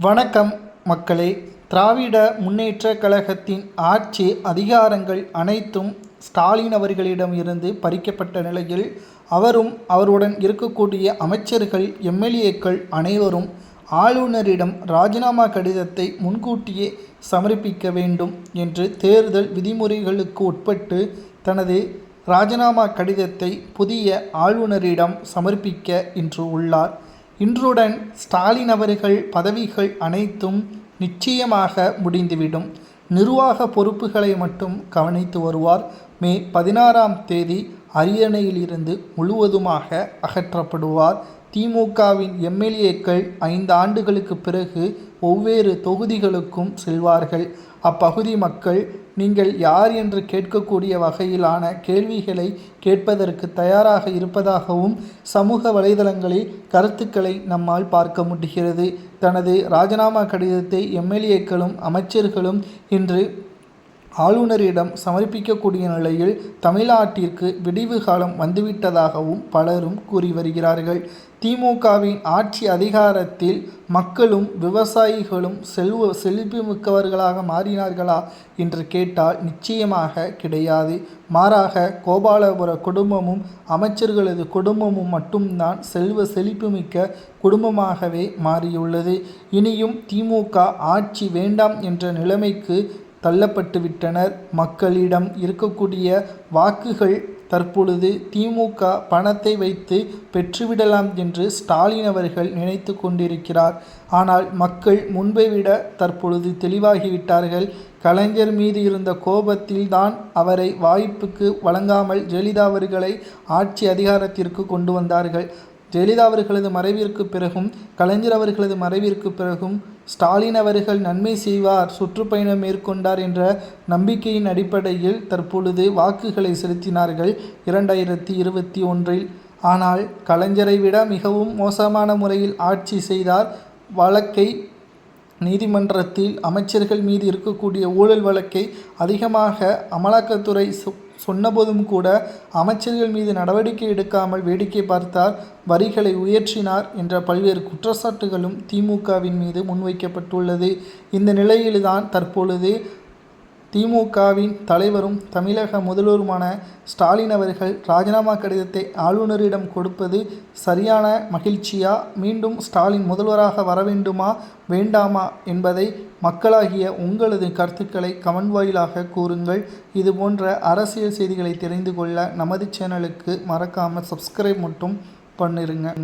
வணக்கம் மக்களே. திராவிட முன்னேற்ற கழகத்தின் ஆட்சி அதிகாரங்கள் அனைத்தும் ஸ்டாலின் அவர்களிடம் இருந்து பறிக்கப்பட்ட நிலையில் அவரும் அவருடன் இருக்கக்கூடிய அமைச்சர்கள் எம்எல்ஏக்கள் அனைவரும் ஆளுநரிடம் ராஜினாமா கடிதத்தை முன்கூட்டியே சமர்ப்பிக்க வேண்டும் என்று தேர்தல் விதிமுறைகளுக்கு உட்பட்டு தனது ராஜினாமா கடிதத்தை புதிய ஆளுநரிடம் சமர்ப்பிக்க இன்று உள்ளார். இன்றுடன் ஸ்டாலின் அவர்கள் பதவிகள் அனைத்தும் நிச்சயமாக முடிந்துவிடும். நிர்வாக பொறுப்புகளை மட்டும் கவனித்து வருவார். மே 16ஆம் தேதி அரியணையிலிருந்து முழுவதுமாக அகற்றப்படுவார். திமுகவின் எம்எல்ஏக்கள் 5 ஆண்டுகளுக்கு பிறகு ஒவ்வொரு தொகுதிகளுக்கும் செல்வார்கள். அப்பகுதி மக்கள் நீங்கள் யார் என்று கேட்கக்கூடிய வகையிலான கேள்விகளை கேட்பதற்கு தயாராக இருப்பதாகவும் சமூக வலைதளங்களில் கருத்துக்களை நம்மால் பார்க்க முடிகிறது. தனது ராஜினாமா கடிதத்தை எம்எல்ஏக்களும் அமைச்சர்களும் இன்று ஆளுநரிடம் சமர்ப்பிக்கக்கூடிய நிலையில் தமிழ்நாட்டிற்கு விடிவு காலம் வந்துவிட்டதாகவும் பலரும் கூறி வருகிறார்கள். திமுகவின் ஆட்சி அதிகாரத்தில் மக்களும் விவசாயிகளும் செல்வமிக்கவர்களாக மாறினார்களா என்று கேட்டால் நிச்சயமாக கிடையாது. மாறாக கோபாலபுர குடும்பமும் அமைச்சர்களது குடும்பமும் மட்டும்தான் செல்வமிக்க குடும்பமாகவே மாறியுள்ளது. இனியும் திமுக ஆட்சி வேண்டாம் என்ற நிலைமைக்கு தள்ளப்பட்டு விட்டனர். மக்களிடம் இருக்கக்கூடிய வாக்குகள் தற்பொழுது திமுக பணத்தை வைத்து பெற்றுவிடலாம் என்று ஸ்டாலின் அவர்கள் நினைத்து கொண்டிருக்கிறார். ஆனால் மக்கள் முன்பை விட தற்பொழுது தெளிவாகிவிட்டார்கள். கலைஞர் மீது இருந்த கோபத்தில் தான் அவரை வாய்ப்புக்கு வழங்காமல் ஜெயலலிதா அவர்களை ஆட்சி அதிகாரத்திற்கு கொண்டு வந்தார்கள். ஜெயலலிதா அவர்களது மறைவிற்கு பிறகும் கலைஞர் அவர்களது மறைவிற்கு பிறகும் ஸ்டாலின் அவர்கள் நன்மை செய்வார், சுற்றுப்பயணம் மேற்கொண்டார் என்ற நம்பிக்கையின் அடிப்படையில் தற்பொழுது வாக்குகளை செலுத்தினார்கள் 2021. ஆனால் கலைஞரை விட மிகவும் மோசமான முறையில் ஆட்சி செய்தார். வழக்கை நீதிமன்றத்தில் அமைச்சர்கள் மீது இருக்கக்கூடிய ஊழல் வழக்கை அதிகமாக அமலாக்கத்துறை சொன்னபோதும் கூட அமைச்சர்கள் மீது நடவடிக்கை எடுக்காமல் வேடிக்கை பார்த்தார். வரிகளை உயர்த்தினார் என்ற பல்வேறு குற்றச்சாட்டுகளும் திமுகவின் மீது முன்வைக்கப்பட்டுள்ளது. இந்த நிலையில்தான் தற்பொழுது திமுகவின் தலைவரும் தமிழக முதல்வருமான ஸ்டாலின் அவர்கள் ராஜினாமா கடிதத்தை ஆளுநரிடம் கொடுப்பது சரியான மகிழ்ச்சியா, மீண்டும் ஸ்டாலின் முதல்வராக வர வேண்டுமா வேண்டாமா என்பதை மக்களாகிய உங்களது கருத்துக்களை கமெண்ட் வாயிலாக கூறுங்கள். இது போன்ற அரசியல் செய்திகளை தெரிந்து கொள்ள நமது சேனலுக்கு மறக்காமல் சப்ஸ்கிரைப் மட்டும் பண்ணிருங்க.